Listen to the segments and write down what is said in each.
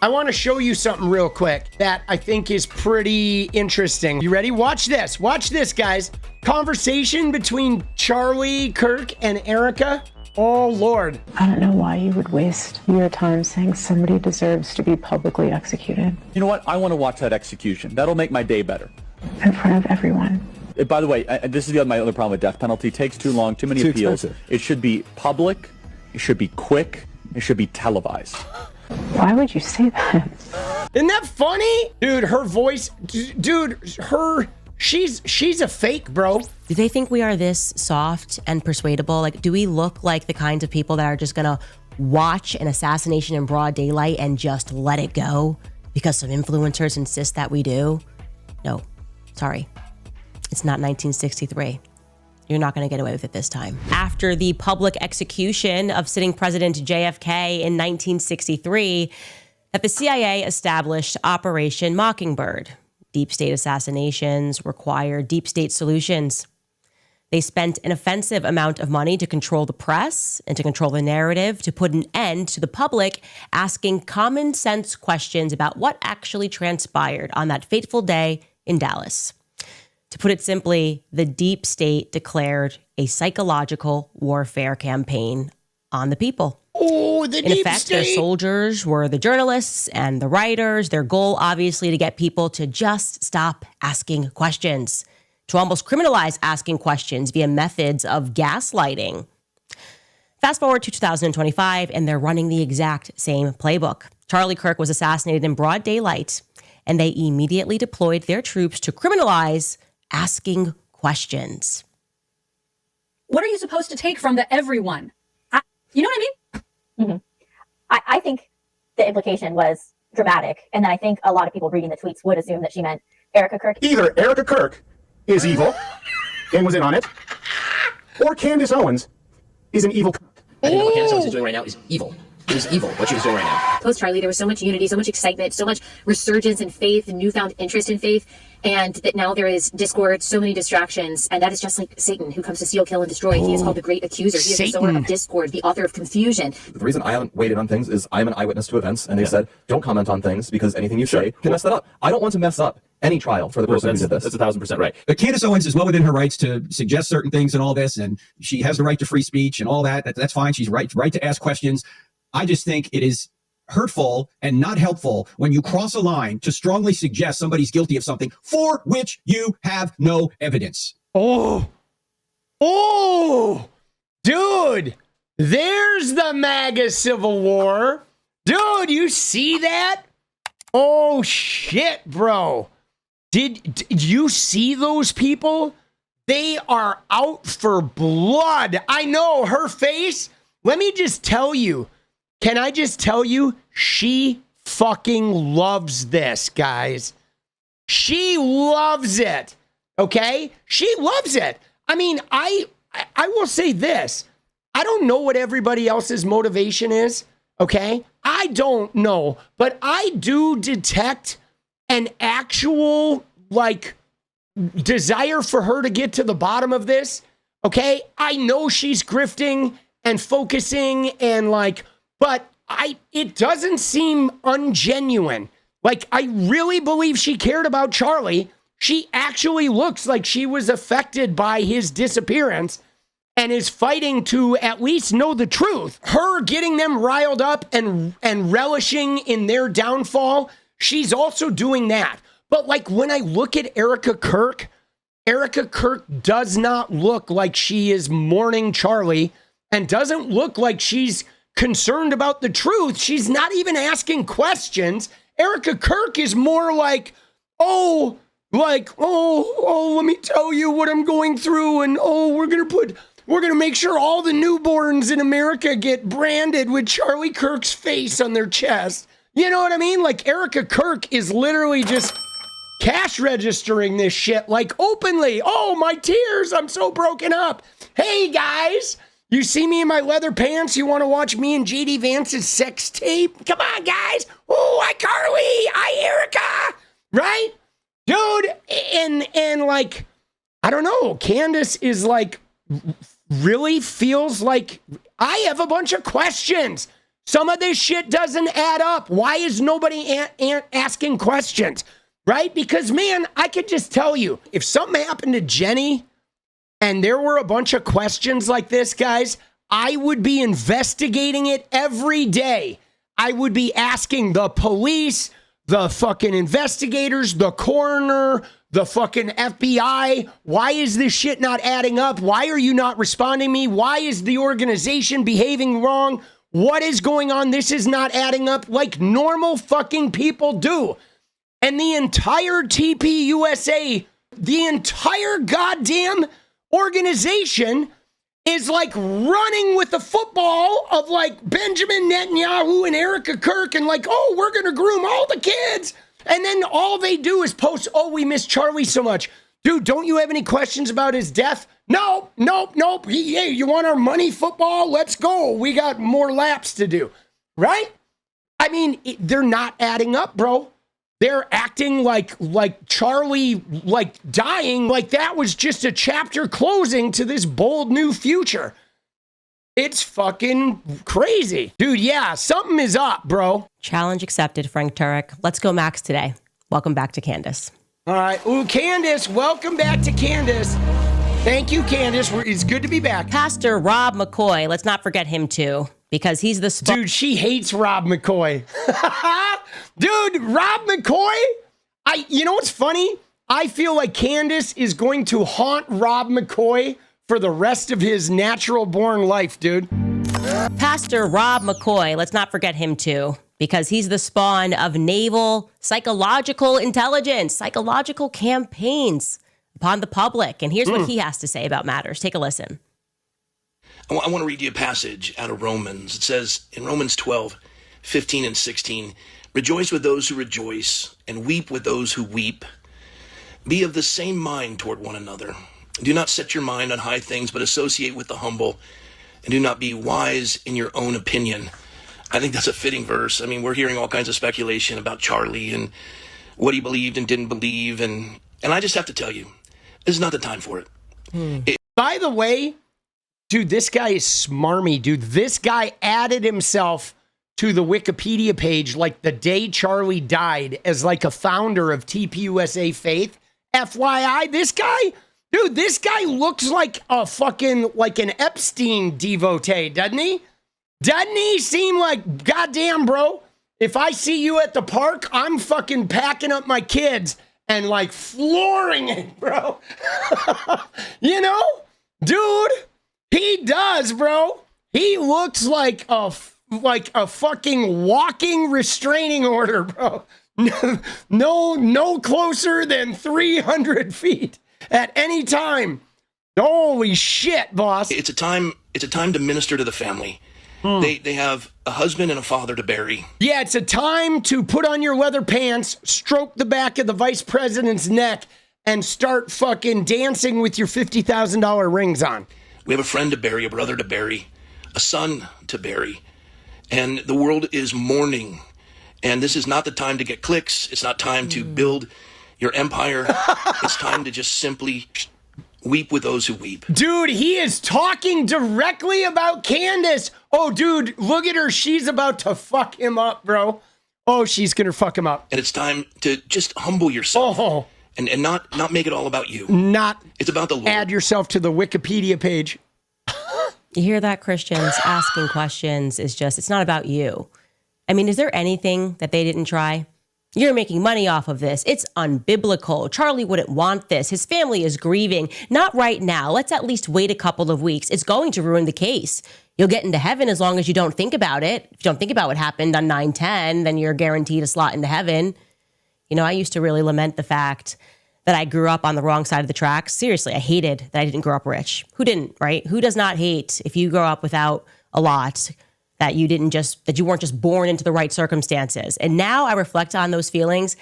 I want to show you something real quick that I think is pretty interesting. You ready? Watch this. Watch this, guys. Conversation between 𝗙lie, Kirk, and Erika. Oh, Lord. I don't know why you would waste your time saying somebody deserves to be publicly executed. You know what? I want to watch that execution. That'll make my day better. In front of everyone. By the way, this is my other problem with death penalty. It takes too long, too many appeals. Expensive. It should be public. It should be quick. It should be televised. Why would you say that? Isn't that funny? Dude, her voice, dude, she's a fake, bro. Do they think we are this soft and persuadable? Like, do we look like the kinds of people that are just gonna watch an assassination in broad daylight and just let it go because some influencers insist that we do? No, sorry. It's not 1963. You're not going to get away with it this time. After the public execution of sitting President JFK in 1963, that the CIA established Operation Mockingbird. Deep state assassinations require deep state solutions. They spent an offensive amount of money to control the press and to control the narrative, to put an end to the public asking common sense questions about what actually transpired on that fateful day in Dallas. To put it simply, the deep state declared a psychological warfare campaign on the people. Oh, the In deep effect, state. their soldiers were the journalists and the writers. Their goal, obviously, to get people to just stop asking questions, to almost criminalize asking questions via methods of gaslighting. Fast forward to 2025, and they're running the exact same playbook. 𝗙lie Kirk was assassinated in broad daylight, and they immediately deployed their troops to criminalize asking questions. What are you supposed to take from the everyone? You know what I mean? Mm-hmm. I think the implication was dramatic, and then I think a lot of people reading the tweets would assume that she meant Erika Kirk. Either Erika Kirk is evil and was in on it, or Candace Owens is an evil. I think what Candace Owens is doing right now is evil. It was evil, what she was doing right now. Post 𝗙lie, there was so much unity, so much excitement, so much resurgence in faith and newfound interest in faith, and that now there is discord, so many distractions, and that is just like Satan, who comes to steal, kill, and destroy. He is called the great accuser. He is the sower of discord, the author of confusion. The reason I haven't weighed in on things is I'm an eyewitness to events, and they said, don't comment on things because anything you say can mess that up. I don't want to mess up any trial for the person who did this. That's 1,000% right. But Candace Owens is well within her rights to suggest certain things and all this, and she has the right to free speech and all that. That's fine. She's right to ask questions. I just think it is hurtful and not helpful when you cross a line to strongly suggest somebody's guilty of something for which you have no evidence. Oh, dude, there's the MAGA Civil War. Dude, you see that? Oh, shit, bro. Did you see those people? They are out for blood. I know her face. Let me just tell you. Can I just tell you, she fucking loves this, guys. She loves it, okay? She loves it. I mean, I will say this. I don't know what everybody else's motivation is, okay? I don't know, but I do detect an actual, like, desire for her to get to the bottom of this, okay? I know she's grifting and focusing and, like, but it doesn't seem ungenuine. Like, I really believe she cared about 𝗙lie. She actually looks like she was affected by his disappearance and is fighting to at least know the truth. Her getting them riled up and relishing in their downfall, she's also doing that. But, like, when I look at Erika Kirk does not look like she is mourning 𝗙lie and doesn't look like she's concerned about the truth. She's not even asking questions. Erika Kirk is more like, let me tell you what I'm going through, and we're gonna make sure all the newborns in America get branded with 𝗙lie Kirk's face on their chest. You know what I mean? Like, Erika Kirk is literally just cash registering this shit, like, openly. Oh, my tears, I'm so broken up. Hey, guys. You see me in my leather pants? You want to watch me and JD Vance's sex tape? Come on, guys. Oh, hi, 𝗙lie. Hi, Erika. Right? Dude, and like, I don't know. Candace is like, really feels like I have a bunch of questions. Some of this shit doesn't add up. Why is nobody asking questions? Right? Because, man, I could just tell you, if something happened to Jenny and there were a bunch of questions like this, guys, I would be investigating it every day. I would be asking the police, the fucking investigators, the coroner, the fucking FBI, why is this shit not adding up? Why are you not responding to me? Why is the organization behaving wrong? What is going on? This is not adding up like normal fucking people do. And the entire TPUSA, the entire goddamn organization is like running with the football of like Benjamin Netanyahu and Erika Kirk and like, oh, we're going to groom all the kids. And then all they do is post, oh, we miss Charlie so much. Dude, don't you have any questions about his death? Nope. Hey, you want our money football? Let's go. We got more laps to do. Right? I mean, they're not adding up, bro. They're acting like Charlie, like dying, like that was just a chapter closing to this bold new future. It's fucking crazy. Dude, yeah, something is up, bro. Challenge accepted, Frank Turek. Let's go Max today. Welcome back to Candace. All right. Ooh, Candace, welcome back to Candace. Thank you, Candace. It's good to be back. Pastor Rob McCoy, let's not forget him too, because he's the... Dude, she hates Rob McCoy. Dude, Rob McCoy? You know what's funny? I feel like Candace is going to haunt Rob McCoy for the rest of his natural born life, dude. Pastor Rob McCoy, let's not forget him too, because he's the spawn of naval psychological intelligence, psychological campaigns upon the public. And here's what he has to say about matters. Take a listen. I want to read you a passage out of Romans. It says in Romans 12:15 and 16, rejoice with those who rejoice and weep with those who weep. Be of the same mind toward one another. Do not set your mind on high things, but associate with the humble, and do not be wise in your own opinion. I think that's a fitting verse. I mean, we're hearing all kinds of speculation about Charlie and what he believed and didn't believe. And I just have to tell you, this is not the time for it. By the way, dude, this guy is smarmy, dude. This guy added himself to the Wikipedia page like the day Charlie died as like a founder of TPUSA Faith. FYI, this guy, dude, this guy looks like a fucking, like an Epstein devotee, doesn't he? Doesn't he seem like, goddamn, bro, if I see you at the park, I'm fucking packing up my kids and like flooring it, bro. You know? Dude, he does, bro. He looks like a fucking walking restraining order, bro. No closer than 300 feet at any time. Holy shit, boss. It's a time to minister to the family. They have a husband and a father to bury. Yeah, it's a time to put on your leather pants, stroke the back of the vice president's neck, and start fucking dancing with your $50,000 rings on. We have a friend to bury, a brother to bury, a son to bury. And the world is mourning. And this is not the time to get clicks. It's not time to build your empire. It's time to just simply weep with those who weep. Dude, he is talking directly about Candace. Oh, dude, look at her. She's about to fuck him up, bro. Oh, she's going to fuck him up. And it's time to just humble yourself. Oh. And not make it all about you. It's about the Lord. Add yourself to the Wikipedia page. You hear that, Christians? Asking questions is just, it's not about you. I mean, is there anything that they didn't try? You're making money off of this. It's unbiblical. Charlie wouldn't want this. His family is grieving. Not right now. Let's at least wait a couple of weeks. It's going to ruin the case. You'll get into heaven as long as you don't think about it. If you don't think about what happened on 9/10, then you're guaranteed a slot into heaven. You know, I used to really lament the fact that I grew up on the wrong side of the tracks. Seriously, I hated that I didn't grow up rich. Who didn't, right? Who does not hate if you grow up without a lot, that you weren't just born into the right circumstances? And now I reflect on those feelings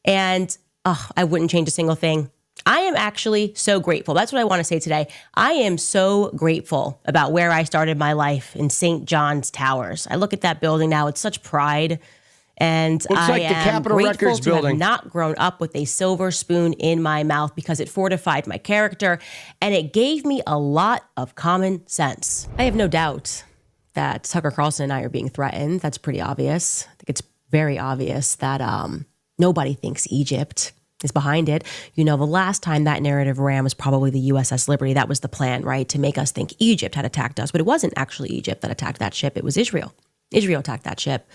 and I wouldn't change a single thing. I am actually so grateful. That's what I want to say today. I am so grateful about where I started my life in St. John's Towers. I look at that building now, it's such pride. And looks like the Capitol grateful Records to building. have not grown up with a silver spoon in my mouth, because it fortified my character and it gave me a lot of common sense. I have no doubt that Tucker Carlson and I are being threatened. That's pretty obvious. I think it's very obvious that nobody thinks Egypt is behind it. You know, the last time that narrative ran was probably the USS Liberty. That was the plan, right? To make us think Egypt had attacked us. But it wasn't actually Egypt that attacked that ship. It was Israel. Israel attacked that ship.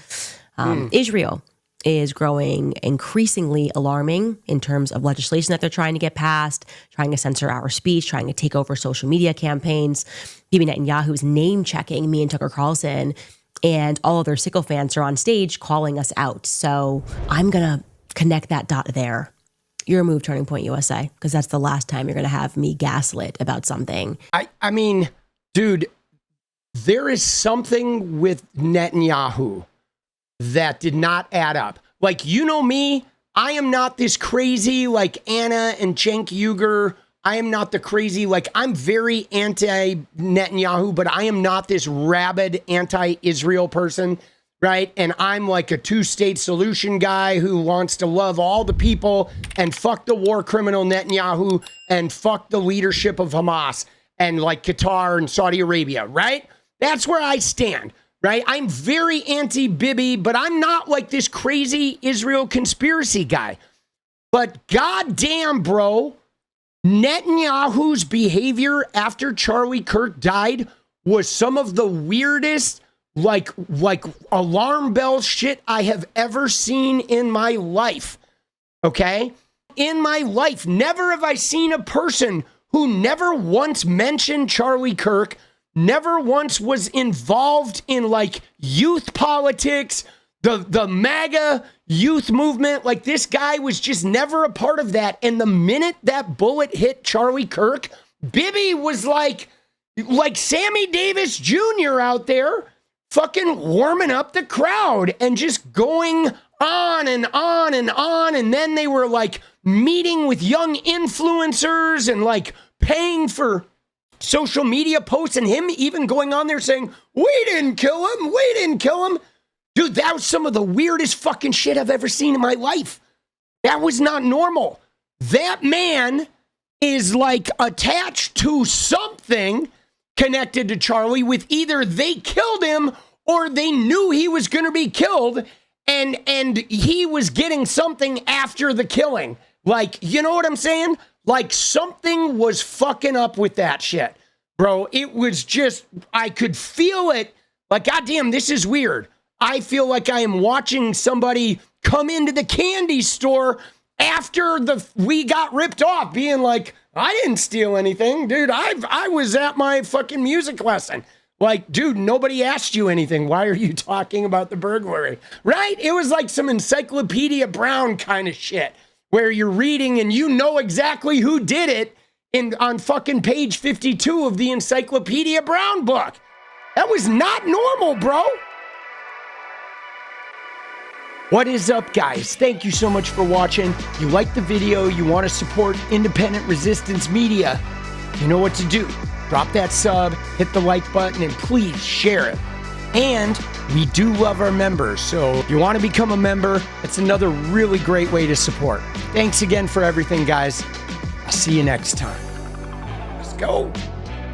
Israel is growing increasingly alarming in terms of legislation that they're trying to get passed, trying to censor our speech, trying to take over social media campaigns. Bibi Netanyahu is name-checking me and Tucker Carlson, and all of their sycophants are on stage calling us out. So I'm going to connect that dot there. Your move, Turning Point USA, because that's the last time you're going to have me gaslit about something. I mean, dude, there is something with Netanyahu that did not add up. Like, you know me, I am not this crazy like Anna and Cenk Uygur. I am not the crazy, like, I'm very anti-Netanyahu, but I am not this rabid anti-Israel person, right? And I'm like a two-state solution guy who wants to love all the people and fuck the war criminal Netanyahu and fuck the leadership of Hamas and like Qatar and Saudi Arabia, right? That's where I stand. Right? I'm very anti-Bibi, but I'm not like this crazy Israel conspiracy guy. But goddamn, bro, Netanyahu's behavior after 𝗙lie Kirk died was some of the weirdest, like alarm bell shit I have ever seen in my life. Okay? In my life, never have I seen a person who never once mentioned 𝗙lie Kirk, never once was involved in like youth politics, the MAGA youth movement. Like, this guy was just never a part of that. And the minute that bullet hit 𝗙lie Kirk, Bibi was like Sammy Davis Jr. out there fucking warming up the crowd and just going on and on and on. And then they were like meeting with young influencers and like paying for social media posts, and him even going on there saying, we didn't kill him. Dude, that was some of the weirdest fucking shit I've ever seen in my life. That was not normal. That man is like attached to something connected to 𝗙lie, with either they killed him or they knew he was going to be killed, and he was getting something after the killing. Like, you know what I'm saying? Like, something was fucking up with that shit, bro. It was just, I could feel it. Like, goddamn, this is weird. I feel like I am watching somebody come into the candy store after we got ripped off, being like, I didn't steal anything, dude. I was at my fucking music lesson. Like, dude, nobody asked you anything. Why are you talking about the burglary? Right? It was like some Encyclopedia Brown kind of shit, where you're reading and you know exactly who did it on fucking page 52 of the Encyclopedia Brown book. That was not normal, bro. What is up, guys? Thank you so much for watching. If you like the video, you want to support independent resistance media, you know what to do. Drop that sub, hit the like button, and please share it. And we do love our members, so if you want to become a member, it's another really great way to support. Thanks again for everything, guys. I'll see you next time. Let's go.